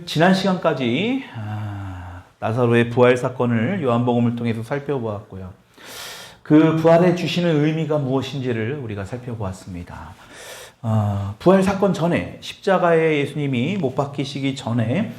지난 시간까지 나사로의 부활 사건을 요한복음을 통해서 살펴보았고요. 그 부활에 주시는 의미가 무엇인지를 우리가 살펴보았습니다. 부활 사건 전에 십자가에 예수님이 못 박히시기 전에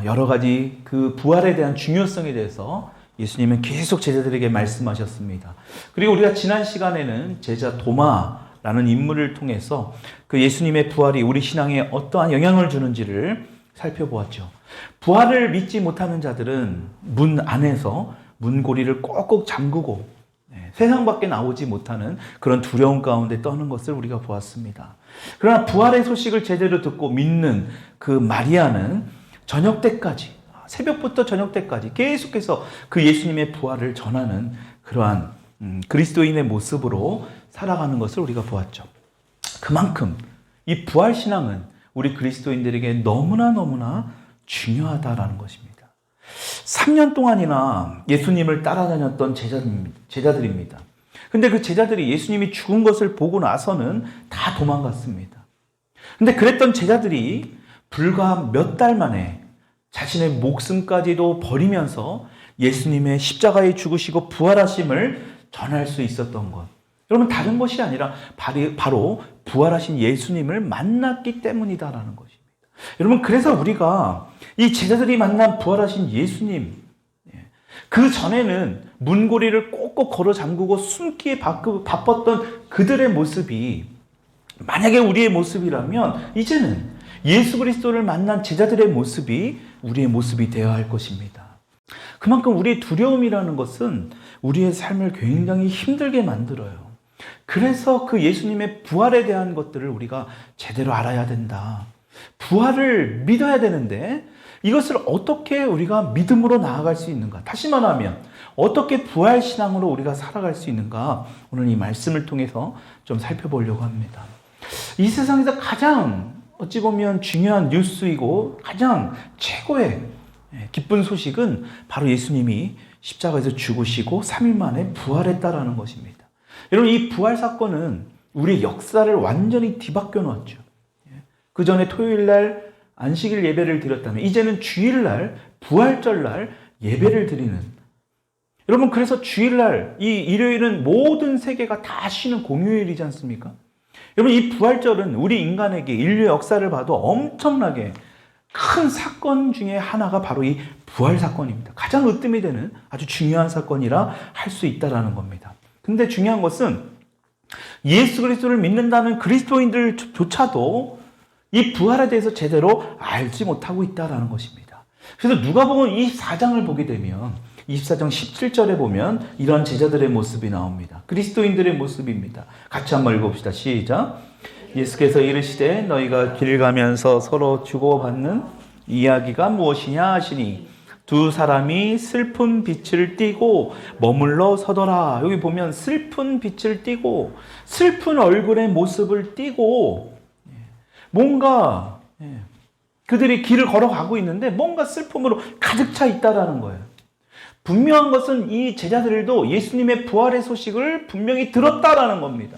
여러 가지 그 부활에 대한 중요성에 대해서 예수님은 계속 제자들에게 말씀하셨습니다. 그리고 우리가 지난 시간에는 제자 도마라는 인물을 통해서 그 예수님의 부활이 우리 신앙에 어떠한 영향을 주는지를 살펴보았죠. 부활을 믿지 못하는 자들은 문 안에서 문고리를 꼭꼭 잠그고 세상 밖에 나오지 못하는 그런 두려움 가운데 떠는 것을 우리가 보았습니다. 그러나 부활의 소식을 제대로 듣고 믿는 그 마리아는 저녁 때까지, 새벽부터 저녁 때까지 계속해서 그 예수님의 부활을 전하는 그러한 그리스도인의 모습으로 살아가는 것을 우리가 보았죠. 그만큼 이 부활 신앙은 우리 그리스도인들에게 너무나 중요하다라는 것입니다. 3년 동안이나 예수님을 따라다녔던 제자들입니다. 근데 그 제자들이 예수님이 죽은 것을 보고 나서는 다 도망갔습니다. 근데 그랬던 제자들이 불과 몇 달 만에 자신의 목숨까지도 버리면서 예수님의 십자가에 죽으시고 부활하심을 전할 수 있었던 것. 여러분, 다른 것이 아니라 바로 부활하신 예수님을 만났기 때문이다라는 것입니다. 여러분, 그래서 우리가 이 제자들이 만난 부활하신 예수님, 그 전에는 문고리를 꼭꼭 걸어 잠그고 숨기에 바빴던 그들의 모습이 만약에 우리의 모습이라면 이제는 예수 그리스도를 만난 제자들의 모습이 우리의 모습이 되어야 할 것입니다. 그만큼 우리의 두려움이라는 것은 우리의 삶을 굉장히 힘들게 만들어요. 그래서 그 예수님의 부활에 대한 것들을 우리가 제대로 알아야 된다. 부활을 믿어야 되는데 이것을 어떻게 우리가 믿음으로 나아갈 수 있는가? 다시 말하면 어떻게 부활 신앙으로 우리가 살아갈 수 있는가? 오늘 이 말씀을 통해서 좀 살펴보려고 합니다. 이 세상에서 가장 어찌 보면 중요한 뉴스이고 가장 최고의 기쁜 소식은 바로 예수님이 십자가에서 죽으시고 3일 만에 부활했다라는 것입니다. 여러분, 이 부활 사건은 우리의 역사를 완전히 뒤바뀌어 놓았죠. 그 전에 토요일 날 안식일 예배를 드렸다면 이제는 주일 날, 부활절 날 예배를 드리는. 여러분, 그래서 주일 날, 이 일요일은 모든 세계가 다 쉬는 공휴일이지 않습니까? 여러분, 이 부활절은 우리 인간에게 인류 역사를 봐도 엄청나게 큰 사건 중에 하나가 바로 이 부활 사건입니다. 가장 으뜸이 되는 아주 중요한 사건이라 할 수 있다는 겁니다. 근데 중요한 것은 예수 그리스도를 믿는다는 그리스도인들조차도 이 부활에 대해서 제대로 알지 못하고 있다는 것입니다. 그래서 누가복음 24장을 보게 되면 24장 17절에 보면 이런 제자들의 모습이 나옵니다. 그리스도인들의 모습입니다. 같이 한번 읽어봅시다. 시작. 예수께서 이르시되 너희가 길 가면서 서로 주고받는 이야기가 무엇이냐 하시니 두 사람이 슬픈 빛을 띠고 머물러 서더라. 여기 보면 슬픈 빛을 띠고 슬픈 얼굴의 모습을 띠고 뭔가 그들이 길을 걸어가고 있는데 뭔가 슬픔으로 가득 차 있다라는 거예요. 분명한 것은 이 제자들도 예수님의 부활의 소식을 분명히 들었다라는 겁니다.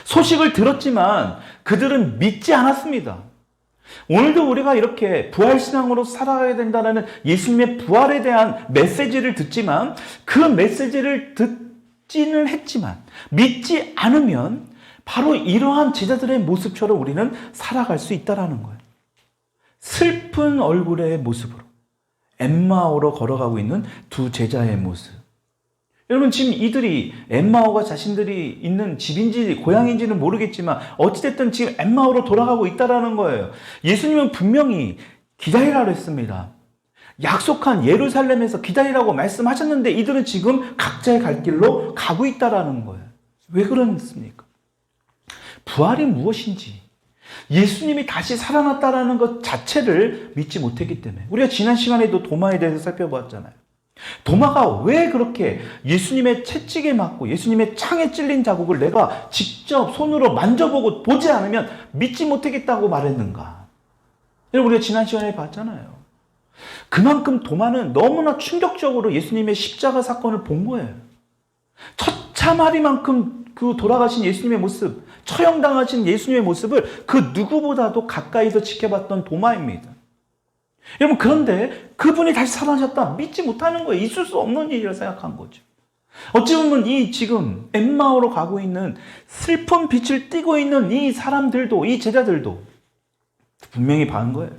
소식을 들었지만 그들은 믿지 않았습니다. 오늘도 우리가 이렇게 부활신앙으로 살아가야 된다는 예수님의 부활에 대한 메시지를 듣지만 그 메시지를 듣지는 했지만 믿지 않으면 바로 이러한 제자들의 모습처럼 우리는 살아갈 수 있다는 거예요. 슬픈 얼굴의 모습으로 엠마오로 걸어가고 있는 두 제자의 모습. 여러분, 지금 이들이 엠마오가 자신들이 있는 집인지 고향인지는 모르겠지만 어찌됐든 지금 엠마오로 돌아가고 있다는 거예요. 예수님은 분명히 기다리라고 했습니다. 약속한 예루살렘에서 기다리라고 말씀하셨는데 이들은 지금 각자의 갈 길로 가고 있다는 거예요. 왜 그렇습니까? 부활이 무엇인지, 예수님이 다시 살아났다는 것 자체를 믿지 못했기 때문에. 우리가 지난 시간에도 도마에 대해서 살펴보았잖아요. 도마가 왜 그렇게 예수님의 채찍에 맞고 예수님의 창에 찔린 자국을 내가 직접 손으로 만져보고 보지 않으면 믿지 못하겠다고 말했는가? 우리가 지난 시간에 봤잖아요. 그만큼 도마는 너무나 충격적으로 예수님의 십자가 사건을 본 거예요. 처참하리만큼 그 돌아가신 예수님의 모습, 처형당하신 예수님의 모습을 그 누구보다도 가까이서 지켜봤던 도마입니다. 여러분, 그런데 그분이 다시 살아나셨다 믿지 못하는 거예요. 있을 수 없는 일이라 생각한 거죠. 어찌 보면 이 지금 엠마오로 가고 있는 슬픈 빛을 띠고 있는 이 사람들도, 이 제자들도 분명히 봐은 거예요.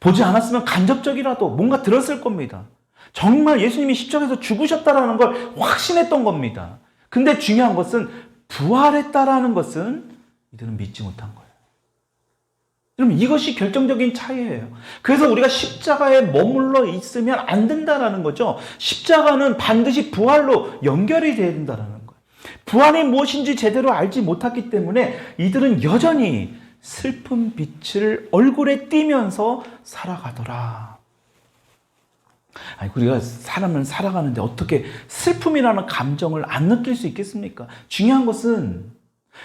보지 않았으면 간접적이라도 뭔가 들었을 겁니다. 정말 예수님이 십자가에서 죽으셨다라는 걸 확신했던 겁니다. 근데 중요한 것은 부활했다라는 것은 이들은 믿지 못한 거예요. 여러분, 이것이 결정적인 차이예요. 그래서 우리가 십자가에 머물러 있으면 안 된다라는 거죠. 십자가는 반드시 부활로 연결이 돼야 된다라는 거예요. 부활이 무엇인지 제대로 알지 못했기 때문에 이들은 여전히 슬픈 빛을 얼굴에 띠면서 살아가더라. 아니, 우리가 사람을 살아가는데 어떻게 슬픔이라는 감정을 안 느낄 수 있겠습니까? 중요한 것은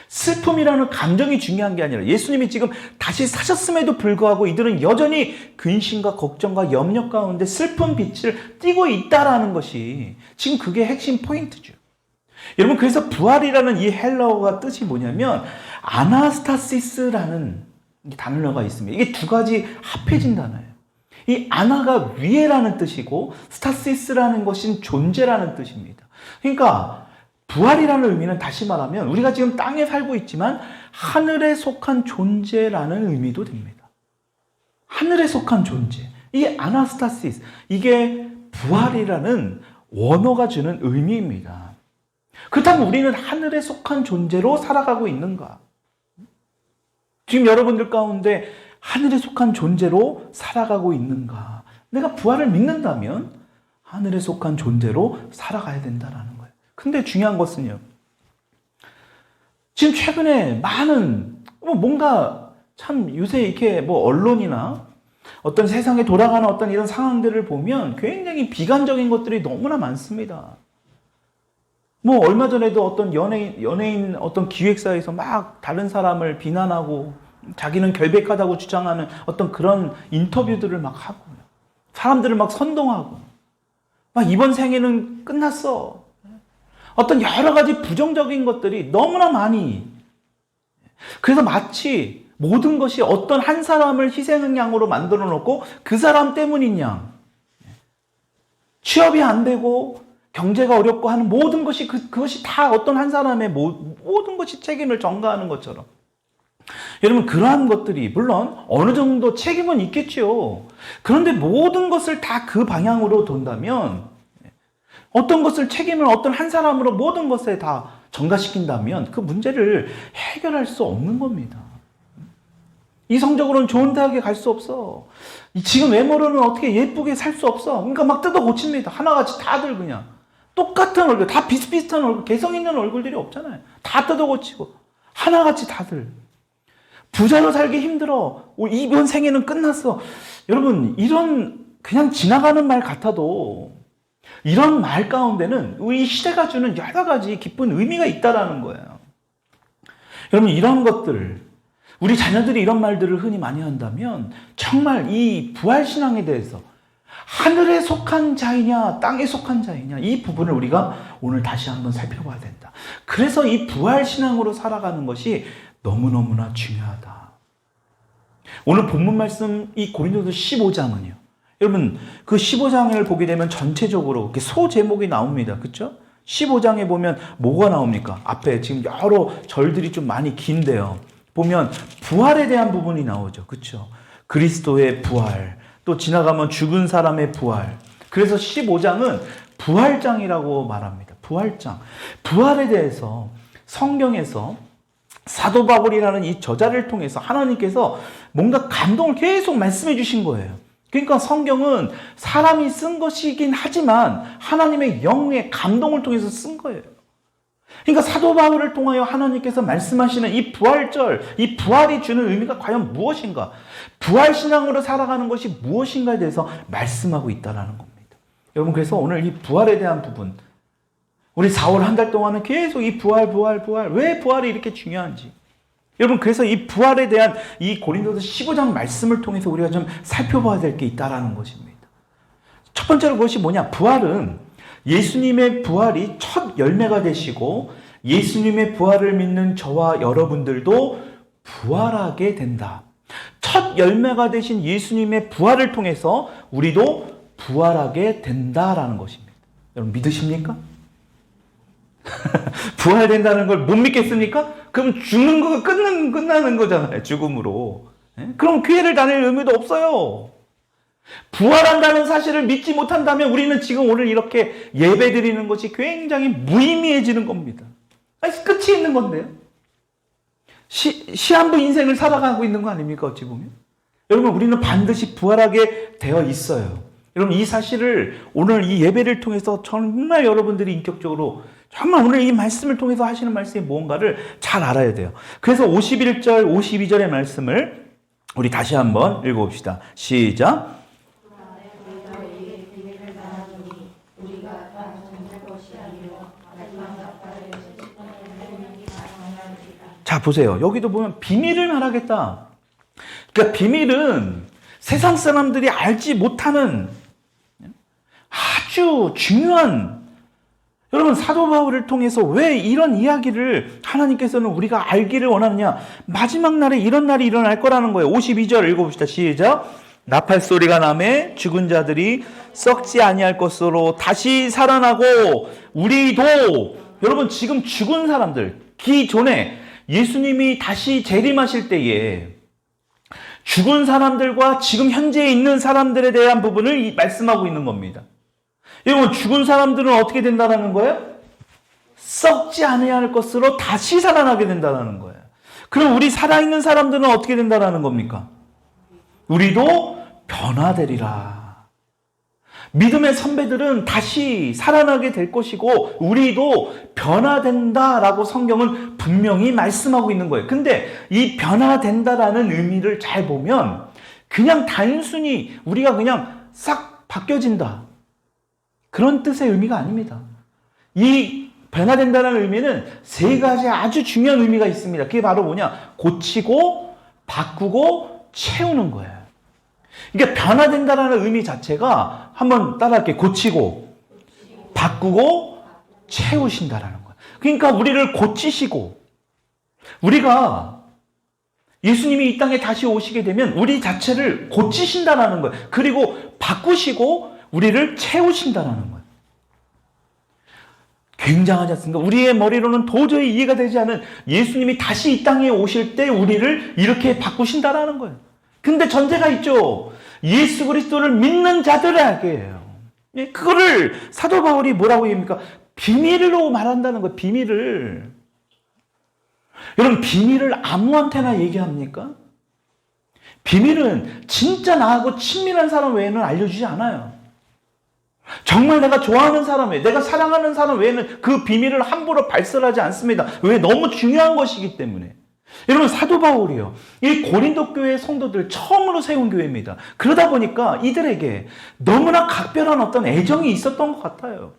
슬픔이라는 감정이 중요한 게 아니라 예수님이 지금 다시 사셨음에도 불구하고 이들은 여전히 근심과 걱정과 염려 가운데 슬픈 빛을 띠고 있다라는 것이 지금 그게 핵심 포인트죠. 여러분, 그래서 부활이라는 이 헬라어가 뜻이 뭐냐면 아나스타시스라는 단어가 있습니다. 이게 두 가지 합해진 단어예요. 이 아나가 위에라는 뜻이고 스타시스라는 것은 존재라는 뜻입니다. 그러니까 부활이라는 의미는 다시 말하면 우리가 지금 땅에 살고 있지만 하늘에 속한 존재라는 의미도 됩니다. 하늘에 속한 존재. 이 아나스타시스, 이게 부활이라는 원어가 주는 의미입니다. 그렇다면 우리는 하늘에 속한 존재로 살아가고 있는가? 지금 여러분들 가운데 하늘에 속한 존재로 살아가고 있는가? 내가 부활을 믿는다면 하늘에 속한 존재로 살아가야 된다는 거예요. 근데 중요한 것은요, 지금 최근에 많은 뭔가 참 요새 이렇게 언론이나 어떤 세상에 돌아가는 어떤 이런 상황들을 보면 굉장히 비관적인 것들이 너무나 많습니다. 얼마 전에도 어떤 연예인 어떤 기획사에서 막 다른 사람을 비난하고 자기는 결백하다고 주장하는 어떤 그런 인터뷰들을 막 하고, 사람들을 막 선동하고, 막 이번 생에는 끝났어. 어떤 여러 가지 부정적인 것들이 너무나 많이. 그래서 마치 모든 것이 어떤 한 사람을 희생의 양으로 만들어 놓고 그 사람 때문인 양. 취업이 안 되고 경제가 어렵고 하는 모든 것이 그것이 다 어떤 한 사람의 모든 것이 책임을 전가하는 것처럼. 여러분, 그러한 것들이 물론 어느 정도 책임은 있겠죠. 그런데 모든 것을 다 그 방향으로 돈다면, 어떤 것을 책임을 어떤 한 사람으로 모든 것에 다 전가시킨다면 그 문제를 해결할 수 없는 겁니다. 이성적으로는 좋은 대학에 갈 수 없어. 지금 외모로는 어떻게 예쁘게 살 수 없어. 그러니까 막 뜯어 고칩니다. 하나같이 다들 그냥. 똑같은 얼굴, 다 비슷비슷한 얼굴, 개성 있는 얼굴들이 없잖아요. 다 뜯어 고치고. 하나같이 다들. 부자로 살기 힘들어. 이번 생에는 끝났어. 여러분, 이런 그냥 지나가는 말 같아도 이런 말 가운데는 우리 시대가 주는 여러 가지 깊은 의미가 있다라는 거예요. 여러분, 이런 것들, 우리 자녀들이 이런 말들을 흔히 많이 한다면 정말 이 부활신앙에 대해서 하늘에 속한 자이냐 땅에 속한 자이냐, 이 부분을 우리가 오늘 다시 한번 살펴봐야 된다. 그래서 이 부활신앙으로 살아가는 것이 너무너무나 중요하다. 오늘 본문 말씀 이 고린도서 15장은요. 여러분, 그 15장을 보게 되면 전체적으로 이렇게 소제목이 나옵니다. 그렇죠? 15장에 보면 뭐가 나옵니까? 앞에 지금 여러 절들이 좀 많이 긴데요. 보면 부활에 대한 부분이 나오죠. 그렇죠? 그리스도의 부활, 또 지나가면 죽은 사람의 부활. 그래서 15장은 부활장이라고 말합니다. 부활장. 부활에 대해서 성경에서 사도 바울이라는 이 저자를 통해서 하나님께서 뭔가 감동을 계속 말씀해 주신 거예요. 그러니까 성경은 사람이 쓴 것이긴 하지만 하나님의 영의 감동을 통해서 쓴 거예요. 그러니까 사도 바울을 통하여 하나님께서 말씀하시는 이 부활절, 이 부활이 주는 의미가 과연 무엇인가? 부활신앙으로 살아가는 것이 무엇인가에 대해서 말씀하고 있다는 겁니다. 여러분, 그래서 오늘 이 부활에 대한 부분, 우리 4월 한 달 동안은 계속 이 부활, 왜 부활이 이렇게 중요한지. 여러분, 그래서 이 부활에 대한 이 고린도서 15장 말씀을 통해서 우리가 좀 살펴봐야 될 게 있다는 것입니다. 첫 번째로 그것이 뭐냐? 부활은 예수님의 부활이 첫 열매가 되시고 예수님의 부활을 믿는 저와 여러분들도 부활하게 된다. 첫 열매가 되신 예수님의 부활을 통해서 우리도 부활하게 된다라는 것입니다. 여러분 믿으십니까? 부활된다는 걸 못 믿겠습니까? 그럼 죽는 거가 끝나는 거잖아요. 죽음으로. 그럼 교회를 다닐 의미도 없어요. 부활한다는 사실을 믿지 못한다면 우리는 지금 오늘 이렇게 예배 드리는 것이 굉장히 무의미해지는 겁니다. 끝이 있는 건데요. 시한부 인생을 살아가고 있는 거 아닙니까? 어찌 보면. 여러분 우리는 반드시 부활하게 되어 있어요. 여러분 이 사실을 오늘 이 예배를 통해서 정말 여러분들이 인격적으로 정말 오늘 이 말씀을 통해서 하시는 말씀이 무언가를 잘 알아야 돼요. 그래서 51절, 52절의 말씀을 우리 다시 한번 읽어봅시다. 시작. 자 보세요. 여기도 보면 비밀을 말하겠다. 그러니까 비밀은 세상 사람들이 알지 못하는 아주 중요한, 여러분 사도 바울을 통해서 왜 이런 이야기를 하나님께서는 우리가 알기를 원하느냐. 마지막 날에 이런 날이 일어날 거라는 거예요. 52절 읽어봅시다. 시작. 나팔 소리가 나매 죽은 자들이 썩지 아니할 것으로 다시 살아나고 우리도, 여러분 지금 죽은 사람들, 기존에 예수님이 다시 재림하실 때에 죽은 사람들과 지금 현재 있는 사람들에 대한 부분을 말씀하고 있는 겁니다. 여러분 죽은 사람들은 어떻게 된다는 거예요? 썩지 아니할 것으로 다시 살아나게 된다는 거예요. 그럼 우리 살아있는 사람들은 어떻게 된다는 겁니까? 우리도 변화되리라. 믿음의 선배들은 다시 살아나게 될 것이고 우리도 변화된다라고 성경은 분명히 말씀하고 있는 거예요. 근데 이 변화된다라는 의미를 잘 보면 그냥 단순히 우리가 그냥 싹 바뀌어진다, 그런 뜻의 의미가 아닙니다. 이 변화된다는 의미는 세 가지 아주 중요한 의미가 있습니다. 그게 바로 뭐냐? 고치고 바꾸고 채우는 거예요. 그러니까 변화된다는 의미 자체가 한번 따라할게요. 고치고 바꾸고 채우신다라는 거예요. 그러니까 우리를 고치시고, 우리가 예수님이 이 땅에 다시 오시게 되면 우리 자체를 고치신다라는 거예요. 그리고 바꾸시고 우리를 채우신다라는 거예요. 굉장하지 않습니까? 우리의 머리로는 도저히 이해가 되지 않은 예수님이 다시 이 땅에 오실 때 우리를 이렇게 바꾸신다라는 거예요. 근데 전제가 있죠. 예수 그리스도를 믿는 자들에게요. 그거를 사도 바울이 뭐라고 얘기합니까? 비밀로 말한다는 거예요. 비밀을. 여러분 비밀을 아무한테나 얘기합니까? 비밀은 진짜 나하고 친밀한 사람 외에는 알려주지 않아요. 정말 내가 좋아하는 사람 외에, 내가 사랑하는 사람 외에는 그 비밀을 함부로 발설하지 않습니다. 왜? 너무 중요한 것이기 때문에. 여러분 사도 바울이요, 이 고린도 교회 성도들 처음으로 세운 교회입니다. 그러다 보니까 이들에게 너무나 각별한 어떤 애정이 있었던 것 같아요.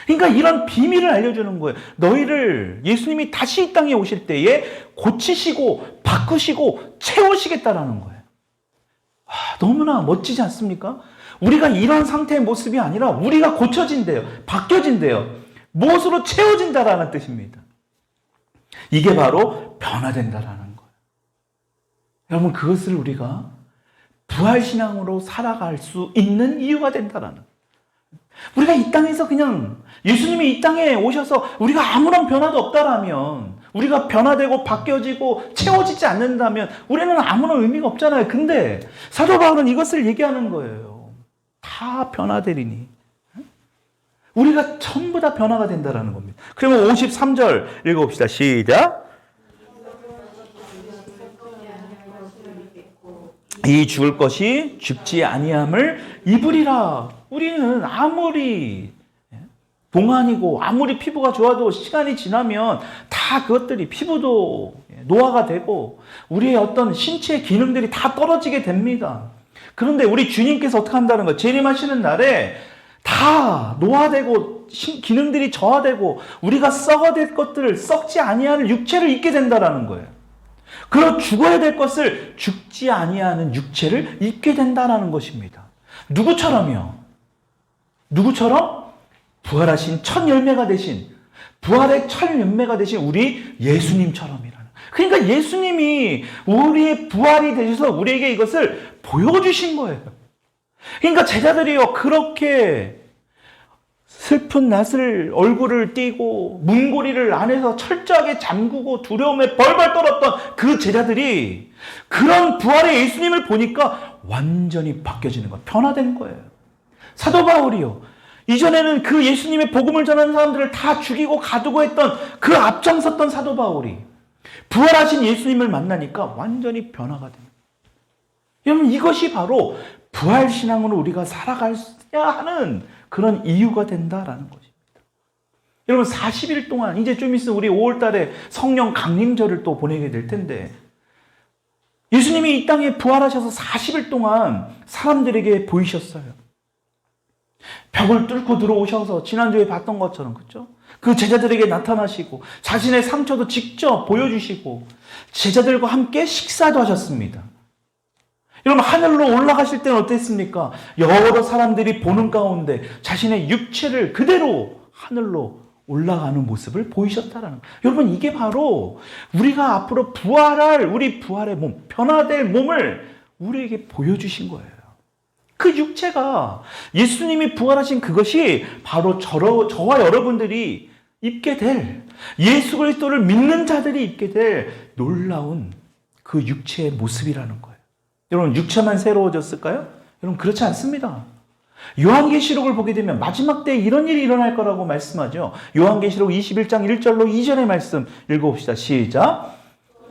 그러니까 이런 비밀을 알려주는 거예요. 너희를 예수님이 다시 이 땅에 오실 때에 고치시고 바꾸시고 채우시겠다라는 거예요. 너무나 멋지지 않습니까? 우리가 이런 상태의 모습이 아니라 우리가 고쳐진대요. 바뀌어진대요. 무엇으로 채워진다라는 뜻입니다. 이게 바로 변화된다라는 거예요. 여러분 그것을 우리가 부활신앙으로 살아갈 수 있는 이유가 된다라는 거예요. 우리가 이 땅에서 그냥 예수님이 이 땅에 오셔서 우리가 아무런 변화도 없다라면, 우리가 변화되고 바뀌어지고 채워지지 않는다면 우리는 아무런 의미가 없잖아요. 근데 사도 바울은 이것을 얘기하는 거예요. 다 변화되리니. 우리가 전부 다 변화가 된다라는 겁니다. 그러면 53절 읽어봅시다. 시작. 이 죽을 것이 죽지 아니함을 입으리라. 우리는 아무리 동안이고 아무리 피부가 좋아도 시간이 지나면 다 그것들이, 피부도 노화가 되고 우리의 어떤 신체의 기능들이 다 떨어지게 됩니다. 그런데 우리 주님께서 어떻게 한다는 거예요? 재림하시는 날에 다 노화되고 기능들이 저하되고 우리가 썩어될 것들을, 썩지 아니하는 육체를 입게 된다라는 거예요. 그리고 죽어야 될 것을 죽지 아니하는 육체를 입게 된다라는 것입니다. 누구처럼요? 누구처럼? 부활하신 첫 열매가 되신, 부활의 첫 열매가 되신 우리 예수님처럼이라는. 그러니까 예수님이 우리의 부활이 되셔서 우리에게 이것을 보여주신 거예요. 그러니까 제자들이요, 그렇게 슬픈 낯을 얼굴을 띠고 문고리를 안에서 철저하게 잠그고 두려움에 벌벌 떨었던 그 제자들이 그런 부활의 예수님을 보니까 완전히 바뀌어지는 거예요. 변화된 거예요. 사도 바울이요, 이전에는 그 예수님의 복음을 전하는 사람들을 다 죽이고 가두고 했던 그 앞장섰던 사도 바울이 부활하신 예수님을 만나니까 완전히 변화가 됩니다. 여러분, 이것이 바로 부활신앙으로 우리가 살아가야 하는 그런 이유가 된다라는 것입니다. 여러분, 40일 동안, 이제 좀 있으면 우리 5월 달에 성령 강림절을 또 보내게 될 텐데, 예수님이 이 땅에 부활하셔서 40일 동안 사람들에게 보이셨어요. 벽을 뚫고 들어오셔서 지난주에 봤던 것처럼, 그렇죠? 그 제자들에게 나타나시고 자신의 상처도 직접 보여주시고 제자들과 함께 식사도 하셨습니다. 여러분, 하늘로 올라가실 때는 어땠습니까? 여러 사람들이 보는 가운데 자신의 육체를 그대로 하늘로 올라가는 모습을 보이셨다라는 거예요. 여러분, 이게 바로 우리가 앞으로 부활할 우리 부활의 몸, 변화될 몸을 우리에게 보여주신 거예요. 그 육체가, 예수님이 부활하신 그것이 바로 저와 여러분들이 입게 될, 예수 그리스도를 믿는 자들이 입게 될 놀라운 그 육체의 모습이라는 거예요. 여러분, 육체만 새로워졌을까요? 여러분, 그렇지 않습니다. 요한계시록을 보게 되면 마지막 때에 이런 일이 일어날 거라고 말씀하죠. 요한계시록 21장 1절로 2절의 말씀 읽어봅시다. 시작.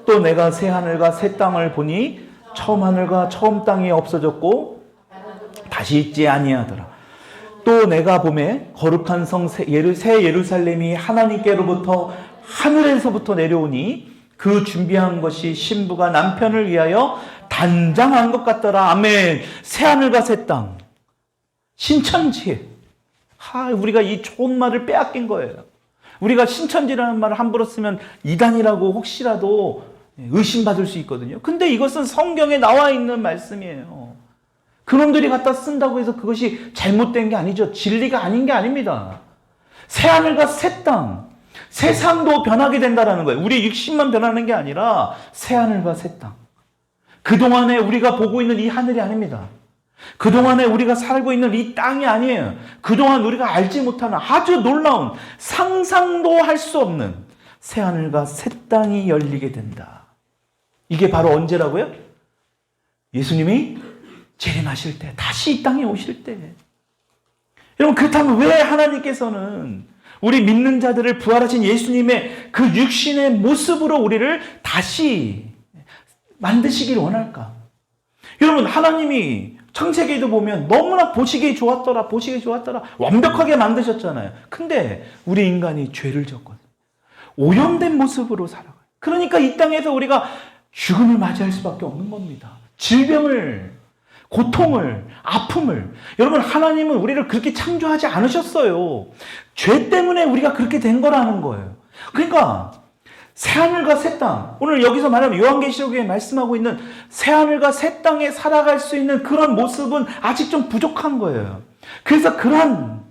또 내가 새 하늘과 새 땅을 보니 처음 하늘과 처음 땅이 없어졌고 다시 있지 아니하더라. 또 내가 보매 거룩한 성 새 예루살렘이 하나님께로부터 하늘에서부터 내려오니 그 준비한 것이 신부가 남편을 위하여 단장한 것 같더라. 아멘. 새 하늘과 새 땅, 신천지. 우리가 이 좋은 말을 빼앗긴 거예요. 우리가 신천지라는 말을 함부로 쓰면 이단이라고 혹시라도 의심받을 수 있거든요. 근데 이것은 성경에 나와 있는 말씀이에요. 그놈들이 갖다 쓴다고 해서 그것이 잘못된 게 아니죠. 진리가 아닌 게 아닙니다. 새 하늘과 새 땅, 세상도 변하게 된다는 거예요. 우리 육신만 변하는 게 아니라 새 하늘과 새 땅. 그동안에 우리가 보고 있는 이 하늘이 아닙니다. 그동안에 우리가 살고 있는 이 땅이 아니에요. 그동안 우리가 알지 못하는 아주 놀라운, 상상도 할 수 없는 새 하늘과 새 땅이 열리게 된다. 이게 바로 언제라고요? 예수님이 재림하실 때, 다시 이 땅에 오실 때. 여러분, 그렇다면 왜 하나님께서는 우리 믿는 자들을 부활하신 예수님의 그 육신의 모습으로 우리를 다시 만드시길 원할까? 여러분, 하나님이 창세기에도 보면 너무나 보시기에 좋았더라, 보시기에 좋았더라, 완벽하게 만드셨잖아요. 근데 우리 인간이 죄를 졌거든요. 오염된 모습으로 살아가요. 그러니까 이 땅에서 우리가 죽음을 맞이할 수밖에 없는 겁니다. 질병을, 고통을, 아픔을. 여러분, 하나님은 우리를 그렇게 창조하지 않으셨어요. 죄 때문에 우리가 그렇게 된 거라는 거예요. 그러니까 새하늘과 새 땅, 오늘 여기서 말하면 요한계시록에 말씀하고 있는 새하늘과 새 땅에 살아갈 수 있는 그런 모습은 아직 좀 부족한 거예요. 그래서 그런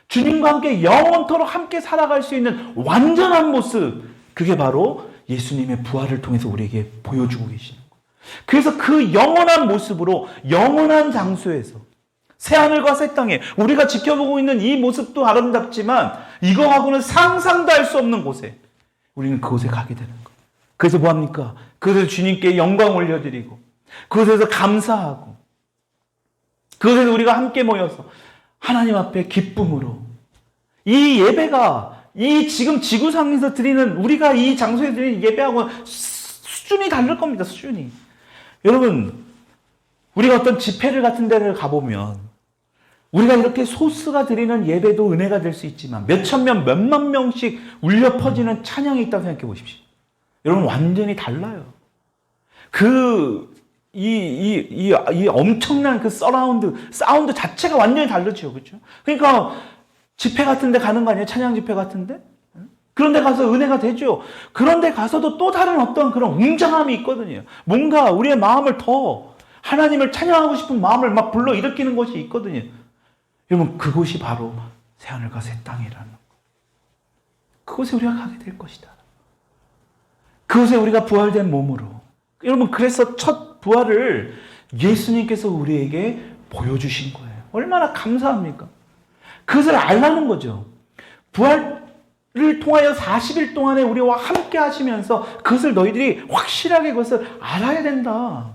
주님과 함께 영원토록 함께 살아갈 수 있는 완전한 모습, 그게 바로 예수님의 부활을 통해서 우리에게 보여주고 계시는 거예요. 그래서 그 영원한 모습으로 영원한 장소에서 새하늘과 새 땅에 우리가 지켜보고 있는 이 모습도 아름답지만 이거하고는 상상도 할 수 없는 곳에 우리는 그곳에 가게 되는 거예요. 그래서 뭐합니까? 그것에서 주님께 영광 올려드리고 그것에서 감사하고 그것에서 우리가 함께 모여서 하나님 앞에 기쁨으로 이 예배가 이 지금 지구상에서 드리는 우리가 이 장소에 드리는 예배하고 수준이 다를 겁니다. 수준이. 여러분, 우리가 어떤 집회를 같은 데를 가보면 우리가 이렇게 소수가 드리는 예배도 은혜가 될 수 있지만 몇천 명, 몇만 명씩 울려 퍼지는 찬양이 있다고 생각해 보십시오. 여러분, 완전히 달라요. 이 엄청난 그 사운드 자체가 완전히 다르죠. 그렇죠? 그러니까 집회 같은 데 가는 거 아니에요? 찬양 집회 같은 데? 그런 데 가서 은혜가 되죠. 그런 데 가서도 또 다른 어떤 그런 웅장함이 있거든요. 뭔가 우리의 마음을 더 하나님을 찬양하고 싶은 마음을 막 불러일으키는 것이 있거든요. 여러분, 그곳이 바로 새하늘과 새 땅이라는 거. 그곳에 우리가 가게 될 것이다. 그것에 우리가 부활된 몸으로. 여러분, 그래서 첫 부활을 예수님께서 우리에게 보여주신 거예요. 얼마나 감사합니까? 그것을 알라는 거죠. 부활을 통하여 40일 동안에 우리와 함께 하시면서 그것을 너희들이 확실하게 그것을 알아야 된다.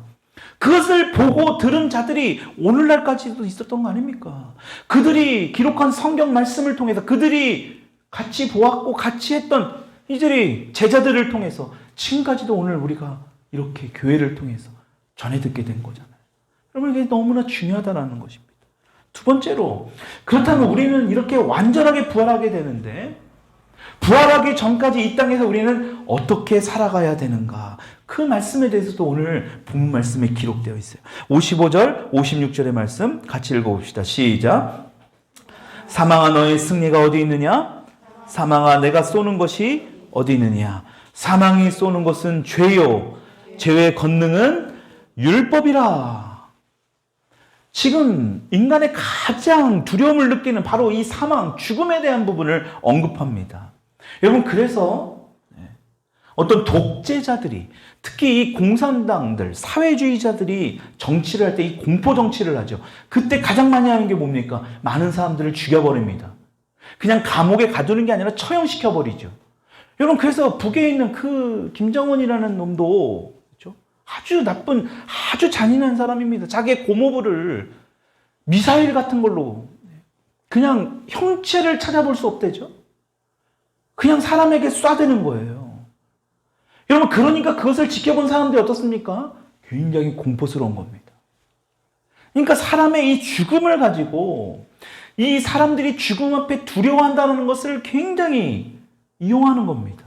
그것을 보고 들은 자들이 오늘날까지도 있었던 거 아닙니까? 그들이 기록한 성경 말씀을 통해서 그들이 같이 보았고 같이 했던 이들이 제자들을 통해서 지금까지도 오늘 우리가 이렇게 교회를 통해서 전해 듣게 된 거잖아요. 여러분, 이게 너무나 중요하다는 것입니다. 두 번째로, 그렇다면 우리는 이렇게 완전하게 부활하게 되는데 부활하기 전까지 이 땅에서 우리는 어떻게 살아가야 되는가? 그 말씀에 대해서도 오늘 본문 말씀에 기록되어 있어요. 55절, 56절의 말씀 같이 읽어봅시다. 시작. 사망아, 너의 승리가 어디 있느냐? 사망아, 내가 쏘는 것이 어디 있느냐? 사망이 쏘는 것은 죄요, 죄의 권능은 율법이라. 지금 인간의 가장 두려움을 느끼는 바로 이 사망, 죽음에 대한 부분을 언급합니다. 여러분, 그래서 어떤 독재자들이, 특히 이 공산당들, 사회주의자들이 정치를 할 때 이 공포 정치를 하죠. 그때 가장 많이 하는 게 뭡니까? 많은 사람들을 죽여버립니다. 그냥 감옥에 가두는 게 아니라 처형시켜버리죠. 여러분, 그래서 북에 있는 그 김정은이라는 놈도 아주 나쁜, 아주 잔인한 사람입니다. 자기의 고모부를 미사일 같은 걸로 그냥 형체를 찾아볼 수 없대죠. 그냥 사람에게 쏴대는 거예요. 여러분, 그러니까 그것을 지켜본 사람들이 어떻습니까? 굉장히 공포스러운 겁니다. 그러니까 사람의 이 죽음을 가지고 이 사람들이 죽음 앞에 두려워한다는 것을 굉장히 이용하는 겁니다.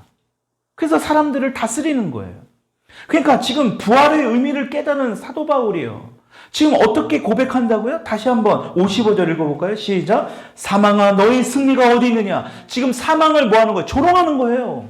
그래서 사람들을 다스리는 거예요. 그러니까 지금 부활의 의미를 깨닫는 사도 바울이에요. 지금 어떻게 고백한다고요? 다시 한번 55절 읽어볼까요? 시작. 사망아, 너희 승리가 어디 있느냐? 지금 사망을 뭐 하는 거예요? 조롱하는 거예요.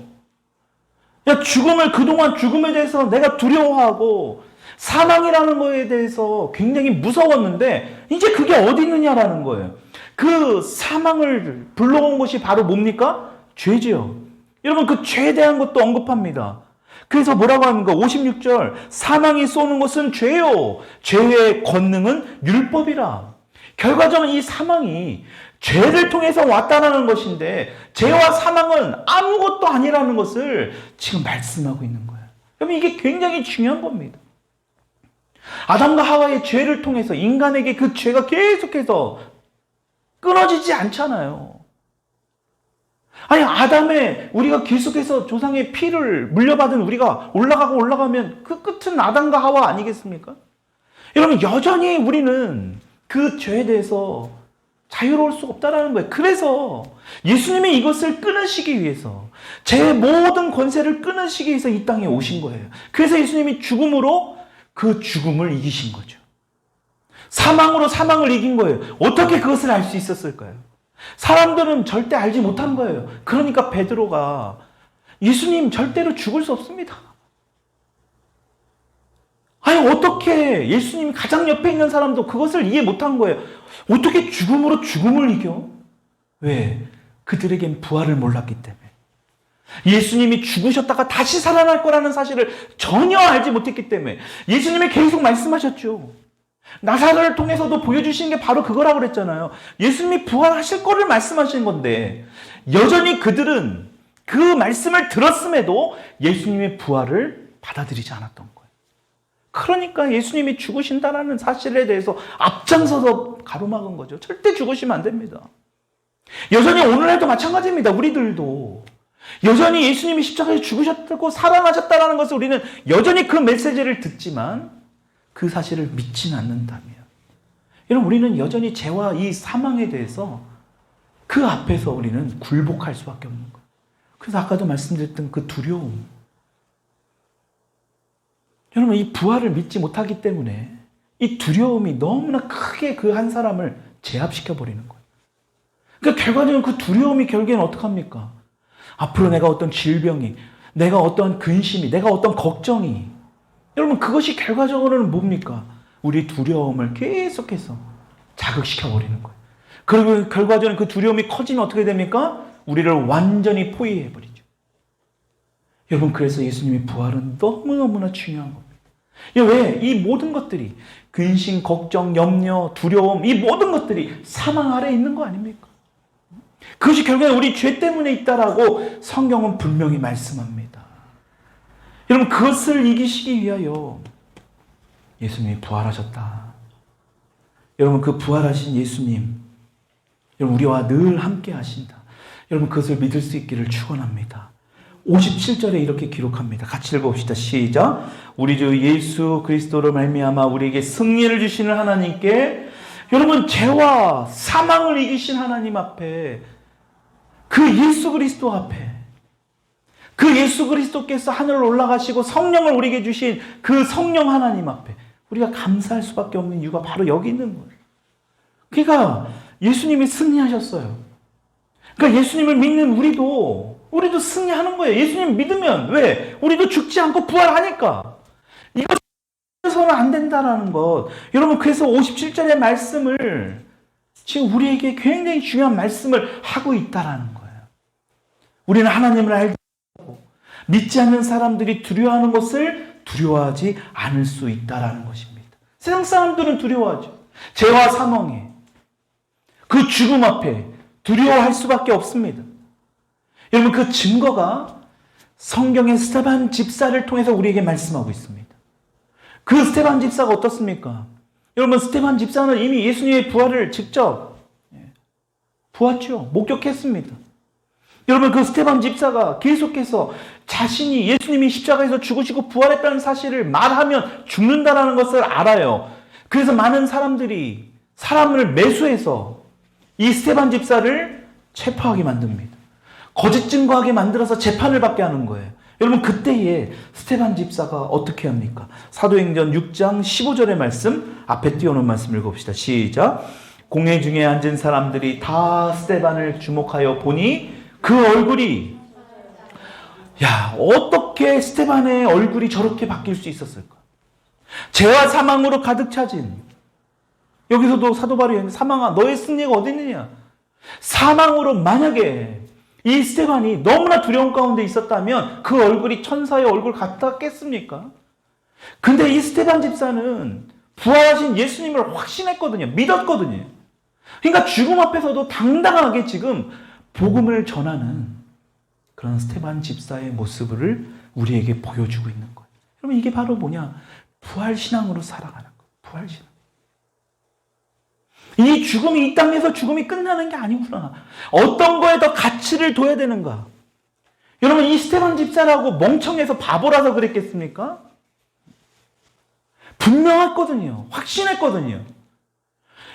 야, 죽음을, 그동안 죽음에 대해서 내가 두려워하고 사망이라는 거에 대해서 굉장히 무서웠는데 이제 그게 어디 있느냐라는 거예요. 그 사망을 불러온 것이 바로 뭡니까? 죄지요. 여러분, 그 죄에 대한 것도 언급합니다. 그래서 뭐라고 합니까? 56절. 사망이 쏘는 것은 죄요, 죄의 권능은 율법이라. 결과적으로 이 사망이 죄를 통해서 왔다는 것인데 죄와 사망은 아무것도 아니라는 것을 지금 말씀하고 있는 거예요. 여러분, 이게 굉장히 중요한 겁니다. 아담과 하와의 죄를 통해서 인간에게 그 죄가 계속해서 끊어지지 않잖아요. 아니, 아담의, 우리가 계속해서 조상의 피를 물려받은 우리가 올라가면 그 끝은 아담과 하와 아니겠습니까? 여러분, 여전히 우리는 그 죄에 대해서 자유로울 수 없다는 거예요. 그래서 예수님이 이것을 끊으시기 위해서, 제 모든 권세를 끊으시기 위해서 이 땅에 오신 거예요. 그래서 예수님이 죽음으로 그 죽음을 이기신 거죠. 사망으로 사망을 이긴 거예요. 어떻게 그것을 알 수 있었을까요? 사람들은 절대 알지 못한 거예요. 그러니까 베드로가 예수님 절대로 죽을 수 없습니다. 아니, 어떻게 예수님이 가장 옆에 있는 사람도 그것을 이해 못한 거예요. 어떻게 죽음으로 죽음을 이겨? 왜? 그들에겐 부활을 몰랐기 때문에. 예수님이 죽으셨다가 다시 살아날 거라는 사실을 전혀 알지 못했기 때문에. 예수님이 계속 말씀하셨죠. 나사로를 통해서도 보여주신 게 바로 그거라고 그랬잖아요. 예수님이 부활하실 거를 말씀하신 건데 여전히 그들은 그 말씀을 들었음에도 예수님의 부활을 받아들이지 않았던 거예요. 그러니까 예수님이 죽으신다는 사실에 대해서 앞장서서 가로막은 거죠. 절대 죽으시면 안 됩니다. 여전히 오늘날도 마찬가지입니다. 우리들도 여전히 예수님이 십자가에 죽으셨고 살아나셨다는 것을 우리는 여전히 그 메시지를 듣지만 그 사실을 믿지는 않는다면, 여러분, 우리는 여전히 죄와 이 사망에 대해서 그 앞에서 우리는 굴복할 수밖에 없는 거예요. 그래서 아까도 말씀드렸던 그 두려움. 여러분, 이 부활을 믿지 못하기 때문에 이 두려움이 너무나 크게 그 한 사람을 제압시켜버리는 거예요. 그러니까 결과적으로 그 두려움이 결국에는 어떡합니까? 앞으로 내가 어떤 질병이, 내가 어떤 근심이, 내가 어떤 걱정이, 여러분, 그것이 결과적으로는 뭡니까? 우리 두려움을 계속해서 자극시켜버리는 거예요. 그리고 결과적으로 그 두려움이 커지면 어떻게 됩니까? 우리를 완전히 포위해버리죠. 여러분, 그래서 예수님의 부활은 너무너무나 중요한 겁니다. 왜? 이 모든 것들이 근심, 걱정, 염려, 두려움, 이 모든 것들이 사망 아래에 있는 거 아닙니까? 그것이 결국엔 우리 죄 때문에 있다라고 성경은 분명히 말씀합니다. 여러분, 그것을 이기시기 위하여 예수님이 부활하셨다. 여러분, 그 부활하신 예수님, 여러분, 우리와 늘 함께 하신다. 여러분, 그것을 믿을 수 있기를 축원합니다. 57절에 이렇게 기록합니다. 같이 읽어봅시다. 시작. 우리 주 예수 그리스도로 말미암아 우리에게 승리를 주시는 하나님께, 여러분, 죄와 사망을 이기신 하나님 앞에, 그 예수 그리스도 앞에, 그 예수 그리스도께서 하늘로 올라가시고 성령을 우리에게 주신 그 성령 하나님 앞에 우리가 감사할 수밖에 없는 이유가 바로 여기 있는 거예요. 그러니까 예수님이 승리하셨어요. 그러니까 예수님을 믿는 우리도 승리하는 거예요. 예수님 믿으면, 왜? 우리도 죽지 않고 부활하니까. 이것에서는 안 된다라는 것. 여러분, 그래서 57절의 말씀을 지금 우리에게 굉장히 중요한 말씀을 하고 있다라는 거예요. 우리는 하나님을 알고 믿지 않는 사람들이 두려워하는 것을 두려워하지 않을 수 있다라는 것입니다. 세상 사람들은 두려워하죠. 죄와 사망에, 그 죽음 앞에 두려워할 수밖에 없습니다. 여러분, 그 증거가 성경의 스데반 집사를 통해서 우리에게 말씀하고 있습니다. 그 스데반 집사가 어떻습니까? 여러분, 스데반 집사는 이미 예수님의 부활을 직접 보았죠. 목격했습니다. 여러분, 그 스데반 집사가 계속해서 자신이 예수님이 십자가에서 죽으시고 부활했다는 사실을 말하면 죽는다라는 것을 알아요. 그래서 많은 사람들이 사람을 매수해서 이 스데반 집사를 체포하게 만듭니다. 거짓 증거하게 만들어서 재판을 받게 하는 거예요. 여러분, 그때에 스데반 집사가 어떻게 합니까? 사도행전 6장 15절의 말씀, 앞에 띄워놓은 말씀 읽어봅시다. 시작. 공회 중에 앉은 사람들이 다 스데반을 주목하여 보니 그 얼굴이, 어떻게 스데반의 얼굴이 저렇게 바뀔 수 있었을까? 죄와 사망으로 가득 차진, 여기서도 사도 바울이 사망아 너의 승리가 어디 있느냐? 사망으로 만약에 이 스데반이 너무나 두려움 가운데 있었다면 그 얼굴이 천사의 얼굴 같았겠습니까? 근데 이 스데반 집사는 부활하신 예수님을 확신했거든요. 믿었거든요. 그러니까 죽음 앞에서도 당당하게 지금 복음을 전하는 그런 스데반 집사의 모습을 우리에게 보여주고 있는 거예요. 여러분, 이게 바로 뭐냐? 부활신앙으로 살아가는 거예요. 부활신앙. 이 죽음이, 이 땅에서 죽음이 끝나는 게 아니구나. 어떤 거에 더 가치를 둬야 되는가? 여러분, 이 스데반 집사라고 멍청해서 바보라서 그랬겠습니까? 분명했거든요. 확신했거든요.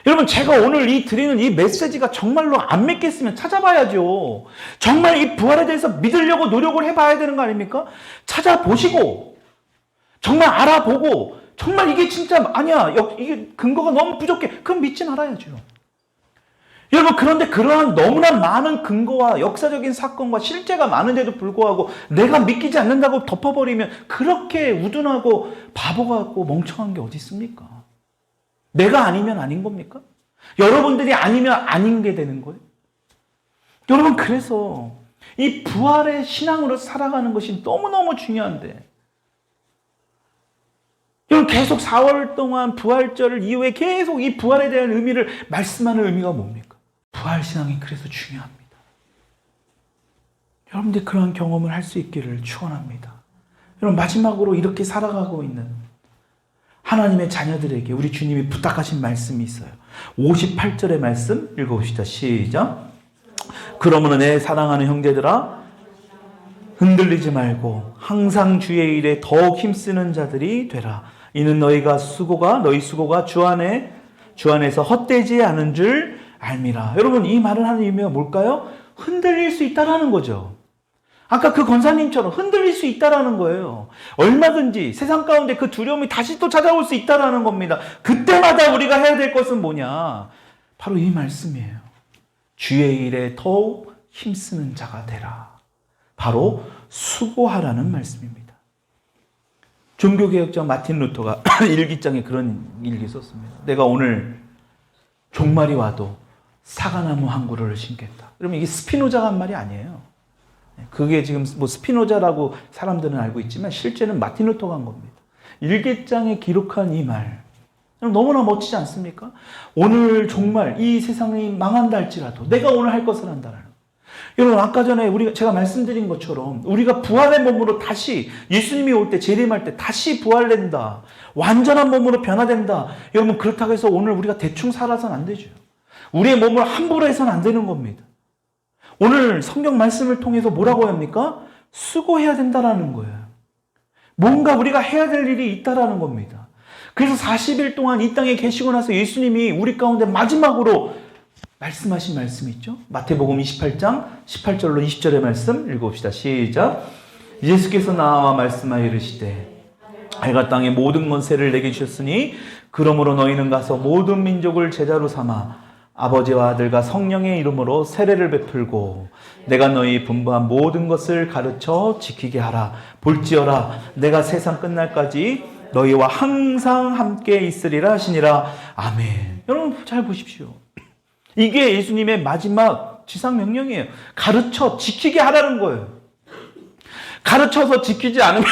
여러분, 제가 오늘 드리는 이 메시지가 정말로 안 믿겠으면 찾아봐야죠. 정말 이 부활에 대해서 믿으려고 노력을 해봐야 되는 거 아닙니까? 찾아보시고, 정말 알아보고, 정말 이게 진짜 아니야, 이게 근거가 너무 부족해, 그럼 믿지 말아야죠. 여러분, 그런데 그러한 너무나 많은 근거와 역사적인 사건과 실제가 많은데도 불구하고 내가 믿기지 않는다고 덮어버리면 그렇게 우둔하고 바보 같고 멍청한 게 어디 있습니까? 내가 아니면 아닌 겁니까? 여러분들이 아니면 아닌 게 되는 거예요? 여러분, 그래서 이 부활의 신앙으로 살아가는 것이 너무너무 중요한데, 여러분, 계속 4월 동안 부활절 이후에 계속 이 부활에 대한 의미를 말씀하는 의미가 뭡니까? 부활 신앙이 그래서 중요합니다. 여러분들 그러한 경험을 할 수 있기를 축원합니다. 여러분, 마지막으로 이렇게 살아가고 있는 하나님의 자녀들에게 우리 주님이 부탁하신 말씀이 있어요. 58절의 말씀 읽어봅시다. 시작. 그러므로 내 사랑하는 형제들아, 흔들리지 말고 항상 주의 일에 더욱 힘쓰는 자들이 되라. 이는 너희 수고가 주 안에서 헛되지 않은 줄 알미라. 여러분, 이 말을 하는 의미가 뭘까요? 흔들릴 수 있다라는 거죠. 아까 그 권사님처럼 흔들릴 수 있다라는 거예요. 얼마든지 세상 가운데 그 두려움이 다시 또 찾아올 수 있다라는 겁니다. 그때마다 우리가 해야 될 것은 뭐냐? 바로 이 말씀이에요. 주의 일에 더욱 힘쓰는 자가 되라. 바로 수고하라는 말씀입니다. 종교개혁자 마틴 루터가 일기장에 그런 일기 썼습니다. 내가 오늘 종말이 와도 사과나무 한 그루를 심겠다. 그러면 이게 스피노자가 한 말이 아니에요. 그게 지금 뭐 스피노자라고 사람들은 알고 있지만 실제는 마틴 루터가 한 겁니다. 일기장에 기록한 이 말. 너무나 멋지지 않습니까? 오늘 정말 이 세상이 망한다 할지라도 내가 오늘 할 것을 한다라는. 여러분 아까 전에 제가 말씀드린 것처럼 우리가 부활의 몸으로 다시 예수님이 올 때 재림할 때 다시 부활된다. 완전한 몸으로 변화된다. 여러분 그렇다고 해서 오늘 우리가 대충 살아서는 안 되죠. 우리의 몸을 함부로 해서는 안 되는 겁니다. 오늘 성경 말씀을 통해서 뭐라고 합니까? 수고해야 된다라는 거예요. 뭔가 우리가 해야 될 일이 있다라는 겁니다. 그래서 40일 동안 이 땅에 계시고 나서 예수님이 우리 가운데 마지막으로 말씀하신 말씀이 있죠. 마태복음 28장 18절로 20절의 말씀 읽어봅시다. 시작. 예수께서 나와 말씀하여 이르시되 해가 땅의 모든 권세를 내게 주셨으니 그러므로 너희는 가서 모든 민족을 제자로 삼아 아버지와 아들과 성령의 이름으로 세례를 베풀고 내가 너희 분부한 모든 것을 가르쳐 지키게 하라. 볼지어라 내가 세상 끝날까지 너희와 항상 함께 있으리라 하시니라. 아멘. 여러분 잘 보십시오. 이게 예수님의 마지막 지상 명령이에요. 가르쳐 지키게 하라는 거예요. 가르쳐서 지키지 않으면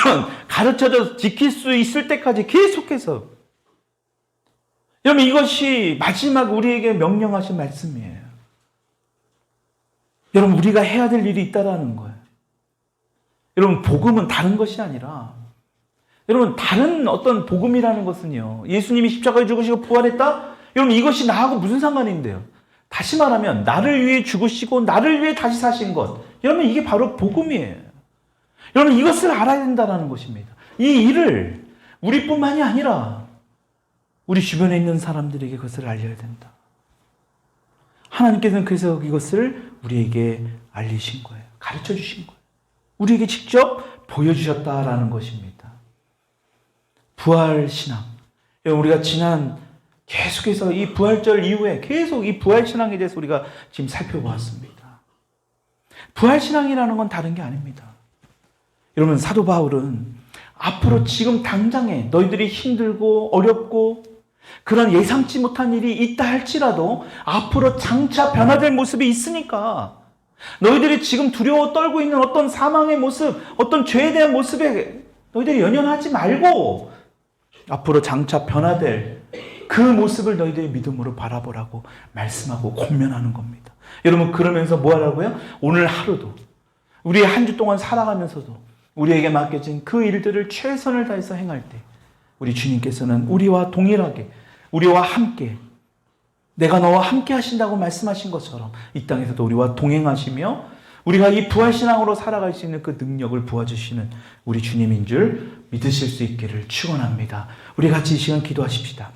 가르쳐서 지킬 수 있을 때까지 계속해서. 여러분 이것이 마지막 우리에게 명령하신 말씀이에요. 여러분 우리가 해야 될 일이 있다라는 거예요. 여러분 복음은 다른 것이 아니라 여러분 다른 어떤 복음이라는 것은요. 예수님이 십자가에 죽으시고 부활했다? 여러분 이것이 나하고 무슨 상관인데요? 다시 말하면 나를 위해 죽으시고 나를 위해 다시 사신 것. 여러분 이게 바로 복음이에요. 여러분 이것을 알아야 된다는 것입니다. 이 일을 우리뿐만이 아니라 우리 주변에 있는 사람들에게 그것을 알려야 된다. 하나님께서는 그래서 이것을 우리에게 알리신 거예요. 가르쳐 주신 거예요. 우리에게 직접 보여주셨다라는 것입니다. 부활신앙. 우리가 계속해서 이 부활절 이후에 계속 이 부활신앙에 대해서 우리가 지금 살펴보았습니다. 부활신앙이라는 건 다른 게 아닙니다. 여러분 사도 바울은 앞으로 지금 당장에 너희들이 힘들고 어렵고 그런 예상치 못한 일이 있다 할지라도 앞으로 장차 변화될 모습이 있으니까 너희들이 지금 두려워 떨고 있는 어떤 사망의 모습, 어떤 죄에 대한 모습에 너희들이 연연하지 말고 앞으로 장차 변화될 그 모습을 너희들의 믿음으로 바라보라고 말씀하고 권면하는 겁니다. 여러분 그러면서 뭐 하라고요? 오늘 하루도 우리 한 주 동안 살아가면서도 우리에게 맡겨진 그 일들을 최선을 다해서 행할 때 우리 주님께서는 우리와 동일하게 우리와 함께 내가 너와 함께 하신다고 말씀하신 것처럼 이 땅에서도 우리와 동행하시며 우리가 이 부활신앙으로 살아갈 수 있는 그 능력을 부어주시는 우리 주님인 줄 믿으실 수 있기를 축원합니다. 우리 같이 이 시간 기도하십시다.